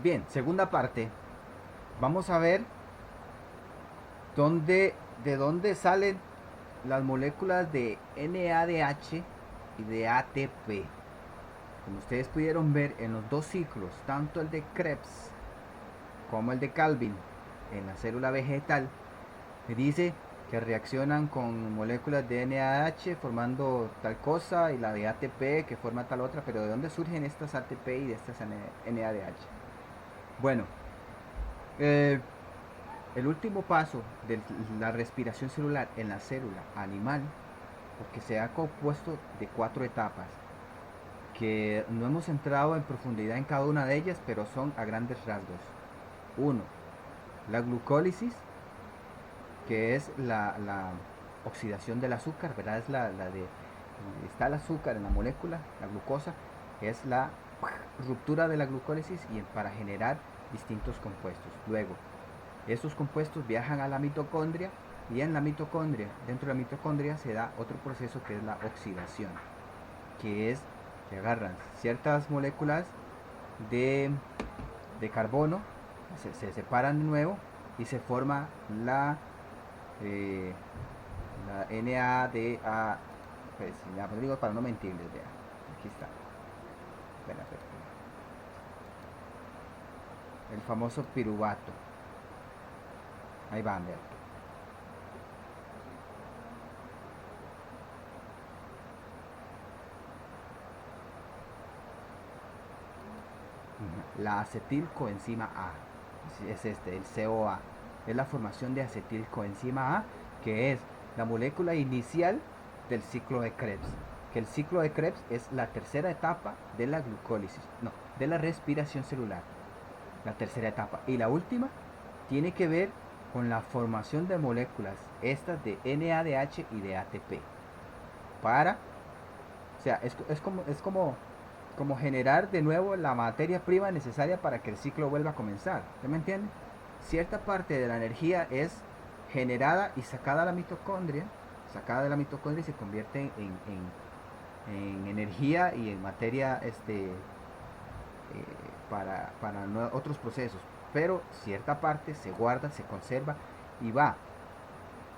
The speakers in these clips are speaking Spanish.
Bien, segunda parte. Vamos a ver de dónde salen las moléculas de NADH y de ATP. Como ustedes pudieron ver en los dos ciclos, tanto el de Krebs como el de Calvin en la célula vegetal, me dice que reaccionan con moléculas de NADH formando tal cosa y la de ATP que forma tal otra, pero ¿de dónde surgen estas ATP y de estas NADH? Bueno, eh, el último paso de la respiración celular en la célula animal, porque se ha compuesto de cuatro etapas, que no hemos entrado en profundidad en cada una de ellas, pero son a grandes rasgos. Uno, la glucólisis, que es la oxidación del azúcar, ¿verdad? Es la de... Está el azúcar en la molécula, la glucosa, es la ruptura de la glucólisis y para generar distintos compuestos. Luego, estos compuestos viajan a la mitocondria y en la mitocondria, dentro de la mitocondria se da otro proceso que es la oxidación, que es que agarran ciertas moléculas de, de carbono, se separan de nuevo y se forma eh, la NADA, pues ya pues digo para no mentirles, vea, aquí está, espera, espera, espera. El famoso piruvato, ahí van, vea. La acetilcoenzima A, es este, el CoA, es la formación de acetilcoenzima A, que es la molécula inicial del ciclo de Krebs. Que el ciclo de Krebs es la tercera etapa de la glucólisis, no, de la respiración celular, la tercera etapa. Y la última tiene que ver con la formación de moléculas, estas de NADH y de ATP, para, o sea, como generar de nuevo la materia prima necesaria para que el ciclo vuelva a comenzar. ¿Ya me entienden? Cierta parte de la energía es generada y sacada de la mitocondria y se convierte en energía y en materia para otros procesos. Pero cierta parte se guarda, se conserva y va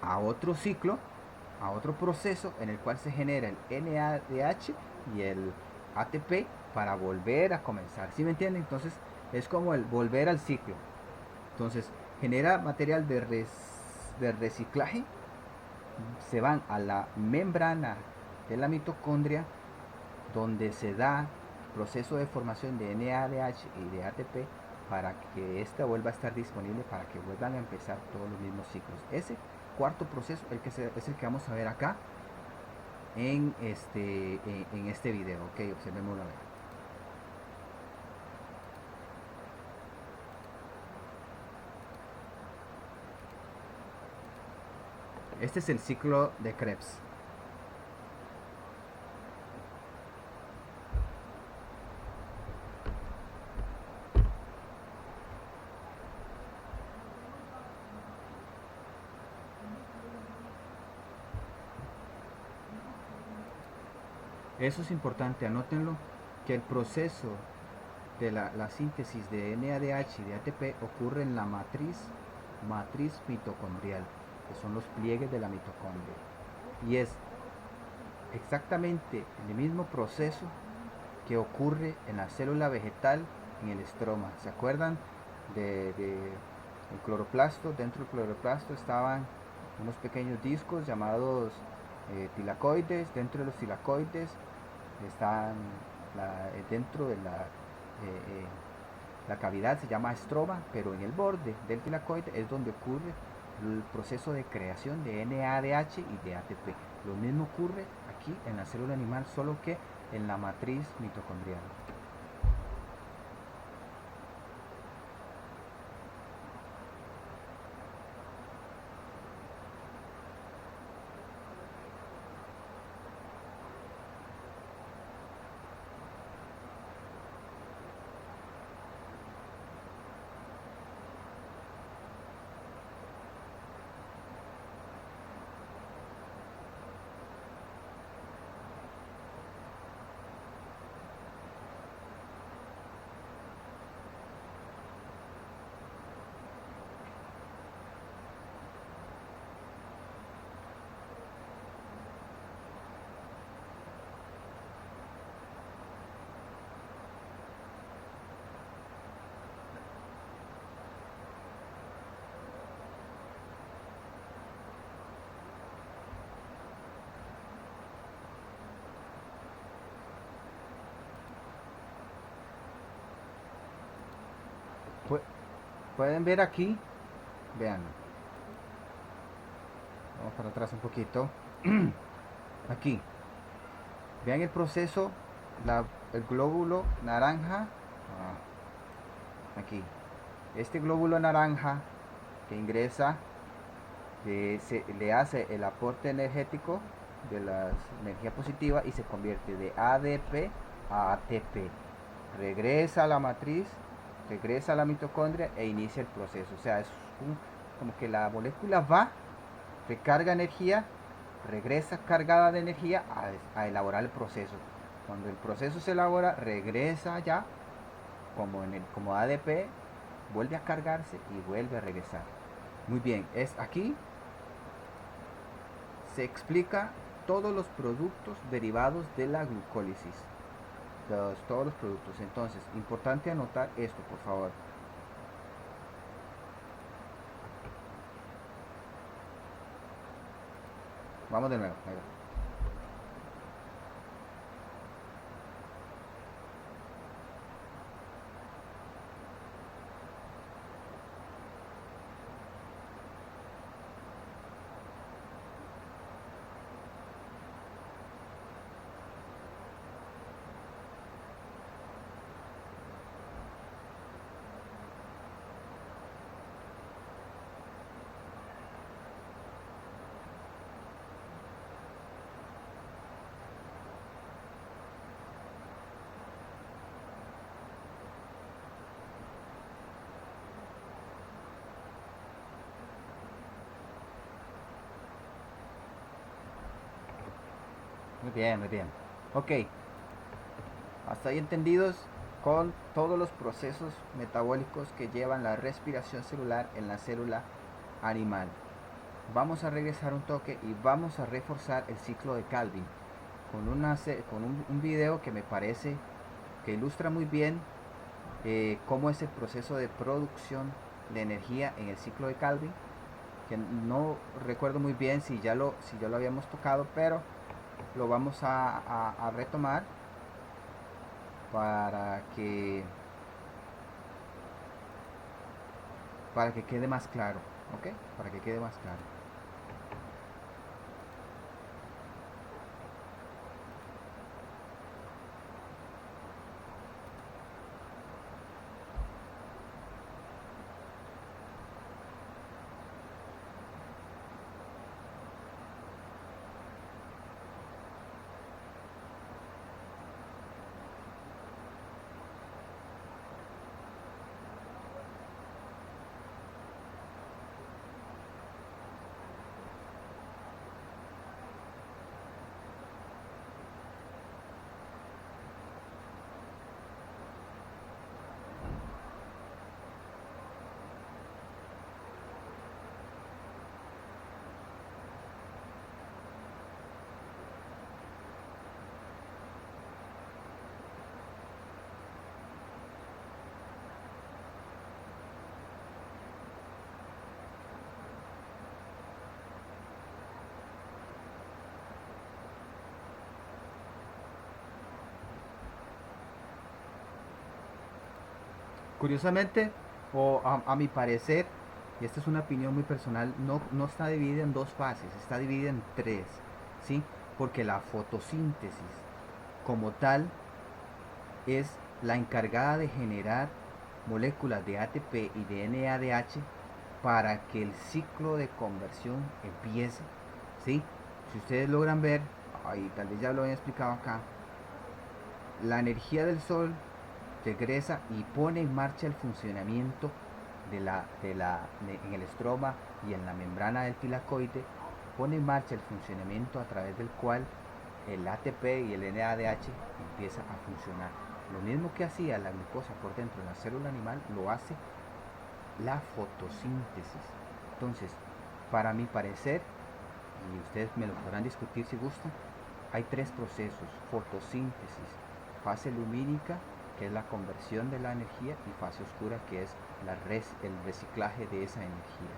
a otro ciclo, a otro proceso en el cual se genera el NADH y el ATP para volver a comenzar. ¿Sí me entienden? Entonces es como el volver al ciclo. Entonces genera material de reciclaje, se van a la membrana de la mitocondria donde se da proceso de formación de NADH y de ATP para que ésta vuelva a estar disponible para que vuelvan a empezar todos los mismos ciclos. Ese cuarto proceso es el que vamos a ver acá en este video. Ok, observémoslo a ver. Este es el ciclo de Krebs. Eso es importante, anótenlo, que el proceso de la síntesis de NADH y de ATP ocurre en la matriz mitocondrial, que son los pliegues de la mitocondria. Y es exactamente el mismo proceso que ocurre en la célula vegetal en el estroma. ¿Se acuerdan de el cloroplasto? Dentro del cloroplasto estaban unos pequeños discos llamados tilacoides. Dentro de los tilacoides están dentro de la cavidad se llama estroma, pero en el borde del tilacoide es donde ocurre el proceso de creación de NADH y de ATP. Lo mismo ocurre aquí en la célula animal, solo que en la matriz mitocondrial. Pu- Pueden ver aquí, vean, vamos para atrás un poquito. Aquí, vean el proceso, el glóbulo naranja, aquí, este glóbulo naranja que ingresa, le hace el aporte energético de la energía positiva y se convierte de ADP a ATP. Regresa a la matriz, regresa a la mitocondria e inicia el proceso. O sea, es como que la molécula va, recarga energía, regresa cargada de energía a elaborar el proceso. Cuando el proceso se elabora, regresa ya como ADP, vuelve a cargarse y vuelve a regresar. Muy bien, es aquí se explica todos los productos derivados de la glucólisis. Todos los productos. Entonces, importante anotar esto, por favor. Vamos de nuevo. Muy bien, muy bien. Ok, hasta ahí entendidos con todos los procesos metabólicos que llevan la respiración celular en la célula animal. Vamos a regresar un toque y vamos a reforzar el ciclo de Calvin con un video que me parece que ilustra muy bien cómo es el proceso de producción de energía en el ciclo de Calvin, que no recuerdo muy bien si ya lo habíamos tocado, pero lo vamos a retomar para que, para que quede más claro, ¿ok? Para que quede más claro. Curiosamente, o a mi parecer, y esta es una opinión muy personal, no está dividida en dos fases, está dividida en tres, ¿sí? Porque la fotosíntesis como tal es la encargada de generar moléculas de ATP y de NADH para que el ciclo de conversión empiece, ¿sí? Si ustedes logran ver, y tal vez ya lo habían explicado acá, la energía del sol regresa y pone en marcha el funcionamiento en el estroma y en la membrana del tilacoide, pone en marcha el funcionamiento a través del cual el ATP y el NADH empieza a funcionar. Lo mismo que hacía la glucosa por dentro de la célula animal, lo hace la fotosíntesis. Entonces, para mi parecer, y ustedes me lo podrán discutir si gustan, hay tres procesos: fotosíntesis, fase lumínica, que es la conversión de la energía, y fase oscura, que es el reciclaje de esa energía.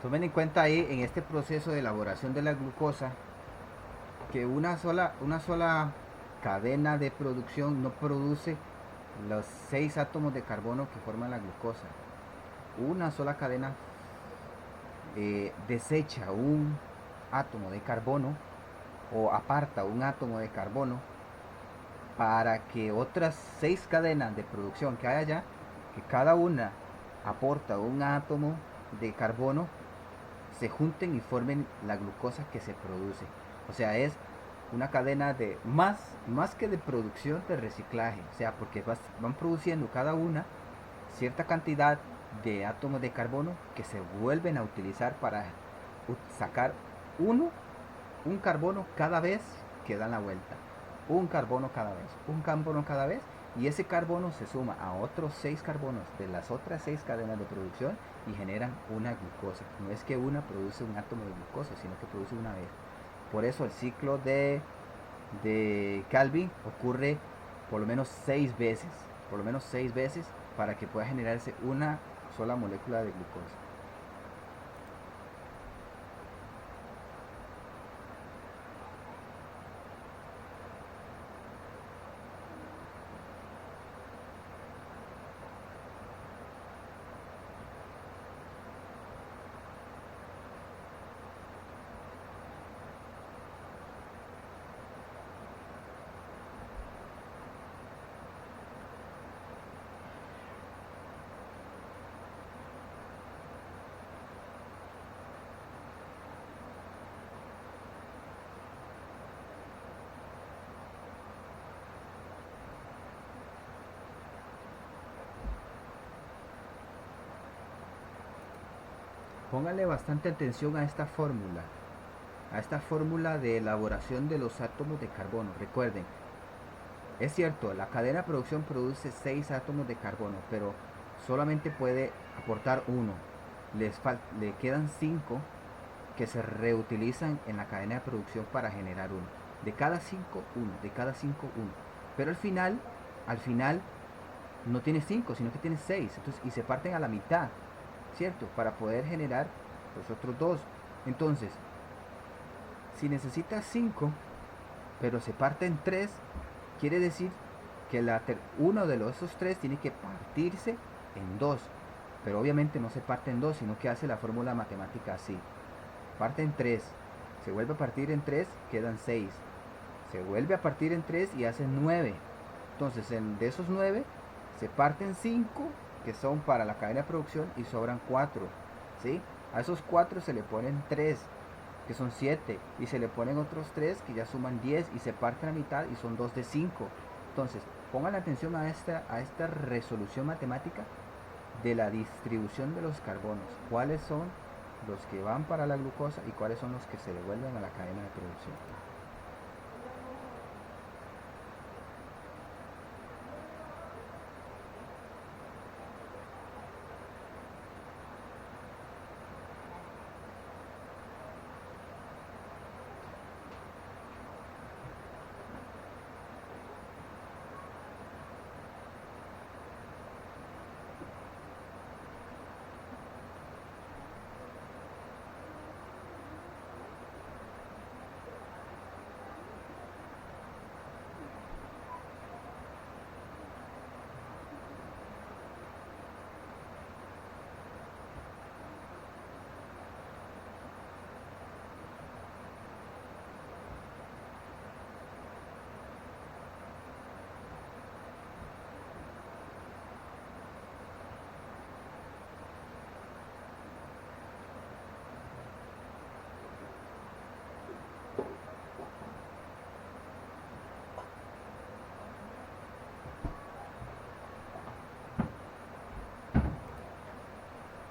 Tomen en cuenta ahí en este proceso de elaboración de la glucosa que una sola cadena de producción no produce los 6 átomos de carbono que forman la glucosa. Una sola cadena desecha un átomo de carbono o aparta un átomo de carbono para que otras 6 cadenas de producción que hay allá, que cada una aporta un átomo de carbono, se junten y formen la glucosa que se produce. O sea, es una cadena de más que de producción, de reciclaje. O sea, porque van produciendo cada una cierta cantidad de átomos de carbono que se vuelven a utilizar para sacar uno, un carbono cada vez que dan la vuelta. Un carbono cada vez, un carbono cada vez. Y ese carbono se suma a otros 6 carbonos de las otras 6 cadenas de producción y generan una glucosa. No es que una produce un átomo de glucosa, sino que produce una vez. Por eso el ciclo de Calvin ocurre por lo menos 6 veces. Por lo menos 6 veces para que pueda generarse una sola molécula de glucosa. Póngale bastante atención a esta fórmula de elaboración de los átomos de carbono. Recuerden, es cierto, la cadena de producción produce 6 átomos de carbono, pero solamente puede aportar uno. Le quedan 5 que se reutilizan en la cadena de producción para generar uno. De cada 5 uno. De cada 5 uno. Pero al final no tiene 5 sino que tiene 6. Entonces, y se parten a la mitad, ¿cierto? Para poder generar los otros dos. Entonces, si necesitas 5 pero se parte en 3, quiere decir que uno de esos 3 tiene que partirse en 2. Pero obviamente no se parte en 2 sino que hace la fórmula matemática así. Parte en 3, se vuelve a partir en 3, quedan 6. Se vuelve a partir en 3 y hacen 9. Entonces, de esos 9, se parten 5, que son para la cadena de producción, y sobran 4. ¿Sí? A esos 4 se le ponen 3, que son 7. Y se le ponen otros 3, que ya suman 10, y se parten a mitad y son 2 de 5. Entonces, pongan atención a esta resolución matemática de la distribución de los carbonos. ¿Cuáles son los que van para la glucosa y cuáles son los que se devuelven a la cadena de producción?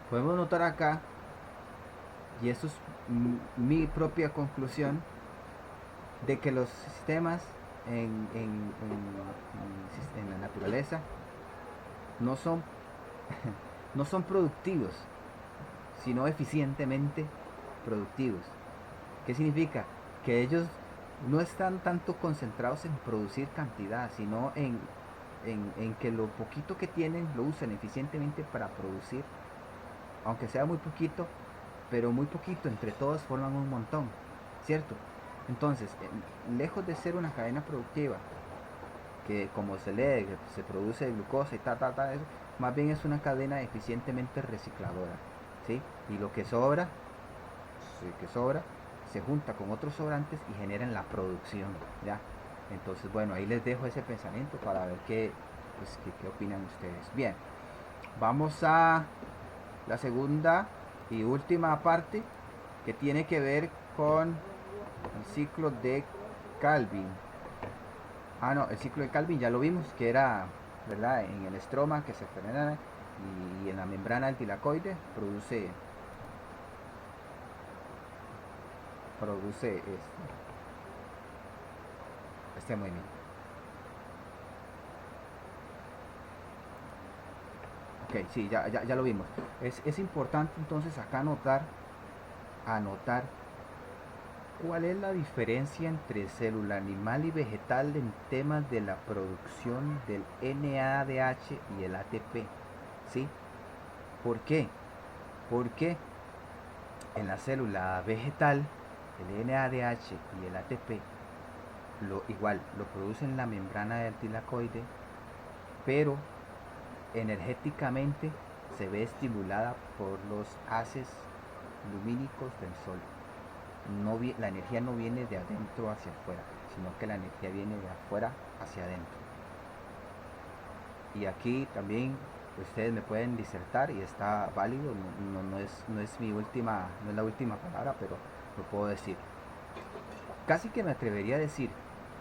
Podemos notar acá, y eso es mi propia conclusión, de que los sistemas en la naturaleza no son, no son productivos, sino eficientemente productivos. ¿Qué significa? Que ellos no están tanto concentrados en producir cantidad, sino en que lo poquito que tienen lo usan eficientemente para producir, aunque sea muy poquito, pero muy poquito, entre todos forman un montón, ¿cierto? Entonces, lejos de ser una cadena productiva, que como se lee, que se produce glucosa y eso, más bien es una cadena eficientemente recicladora, ¿sí? Y lo que sobra, sí, que sobra, se junta con otros sobrantes y generan la producción, ¿ya? Entonces, bueno, ahí les dejo ese pensamiento para ver pues, qué opinan ustedes. Bien, vamos a la segunda y última parte que tiene que ver con el ciclo de Calvin. Ah, no, el ciclo de Calvin ya lo vimos, que era, ¿verdad? En el estroma que se frena y en la membrana del tilacoide produce este movimiento. Ok, sí, ya lo vimos. Es importante entonces acá anotar cuál es la diferencia entre célula animal y vegetal en temas de la producción del NADH y el ATP. ¿Sí? ¿Por qué? Porque en la célula vegetal el NADH y el ATP igual lo producen la membrana del tilacoide, pero energéticamente se ve estimulada por los haces lumínicos del sol. La energía no viene de adentro hacia afuera, sino que la energía viene de afuera hacia adentro. Y aquí también ustedes me pueden disertar y está válido, no es no es la última palabra, pero lo puedo decir. Casi que me atrevería a decir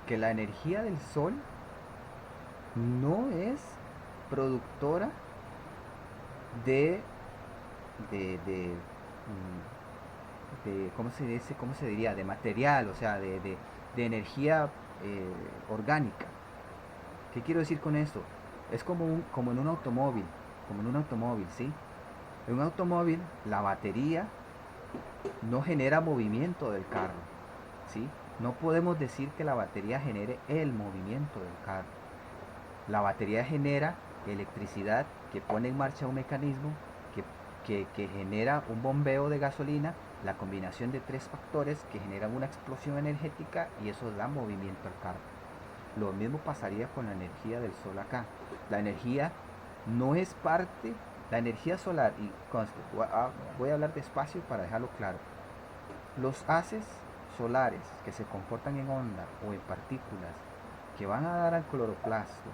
que la energía del sol no es productora de, de, de, ¿cómo se dice? ¿Cómo se diría? De material, o sea, de energía orgánica. ¿Qué quiero decir con esto? Es como en un automóvil, ¿sí? En un automóvil, la batería no genera movimiento del carro, ¿sí? No podemos decir que la batería genere el movimiento del carro. La batería genera electricidad que pone en marcha un mecanismo que genera un bombeo de gasolina, la combinación de tres factores que generan una explosión energética y eso da movimiento al carro. Lo mismo pasaría con la energía del sol acá. La energía no es parte, la energía solar, y voy a hablar despacio para dejarlo claro. Los haces solares que se comportan en onda o en partículas que van a dar al cloroplasto,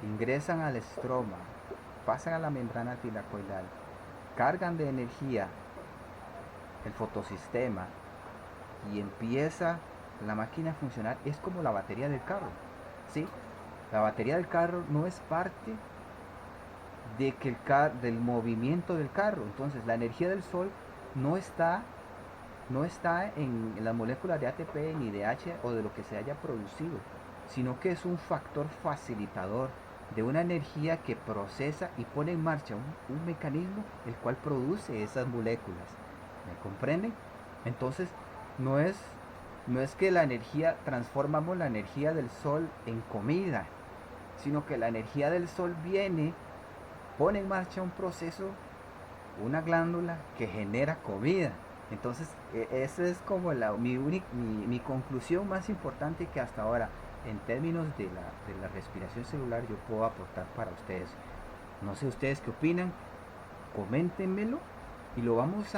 ingresan al estroma, pasan a la membrana tilacoidal, cargan de energía el fotosistema y empieza la máquina a funcionar, es como la batería del carro, ¿sí? La batería del carro no es parte del movimiento del carro. Entonces la energía del sol no está, no está en las moléculas de ATP ni de H o de lo que se haya producido, sino que es un factor facilitador de una energía que procesa y pone en marcha un mecanismo el cual produce esas moléculas. ¿Me comprenden? Entonces no es, no es que transformamos la energía del sol en comida, sino que la energía del sol pone en marcha un proceso, una glándula que genera comida. Entonces, esa es como mi conclusión más importante que hasta ahora, en términos de la respiración celular, yo puedo aportar para ustedes. No sé ustedes qué opinan, coméntenmelo y lo vamos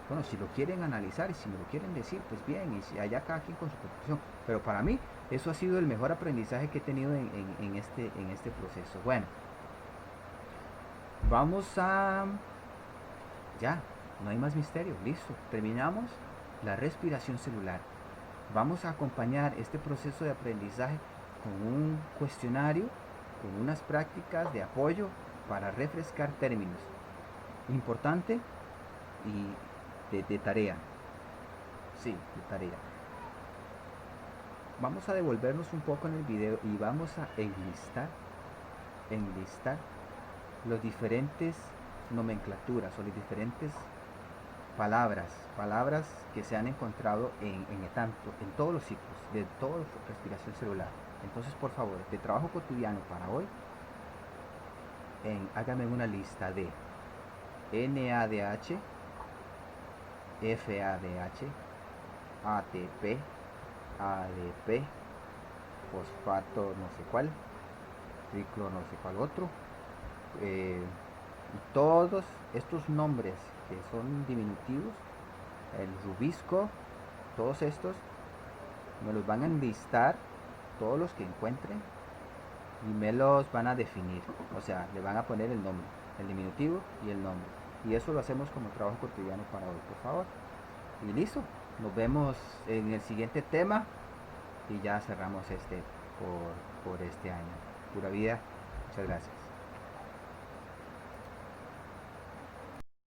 bueno, si lo quieren analizar y si me lo quieren decir, pues bien, y si allá cada quien con su conclusión. Pero para mí, eso ha sido el mejor aprendizaje que he tenido en este proceso. Bueno, vamos a... Ya, no hay más misterio, listo. Terminamos la respiración celular. Vamos a acompañar este proceso de aprendizaje con un cuestionario, con unas prácticas de apoyo para refrescar términos. Importante y de tarea. Sí, de tarea. Vamos a devolvernos un poco en el video y vamos a enlistar los diferentes nomenclaturas o las diferentes palabras que se han encontrado en todos los ciclos, de toda respiración celular. Entonces, por favor, de trabajo cotidiano para hoy, hágame una lista de NADH, FADH, ATP, ADP, fosfato no sé cuál, triclo no sé cuál otro. Y todos estos nombres que son diminutivos, el rubisco, todos estos me los van a enlistar, todos los que encuentren, y me los van a definir, o sea, le van a poner el nombre, el diminutivo y el nombre, y eso lo hacemos como trabajo cotidiano para hoy, por favor. Y listo, nos vemos en el siguiente tema y ya cerramos este por este año. Pura vida, muchas gracias.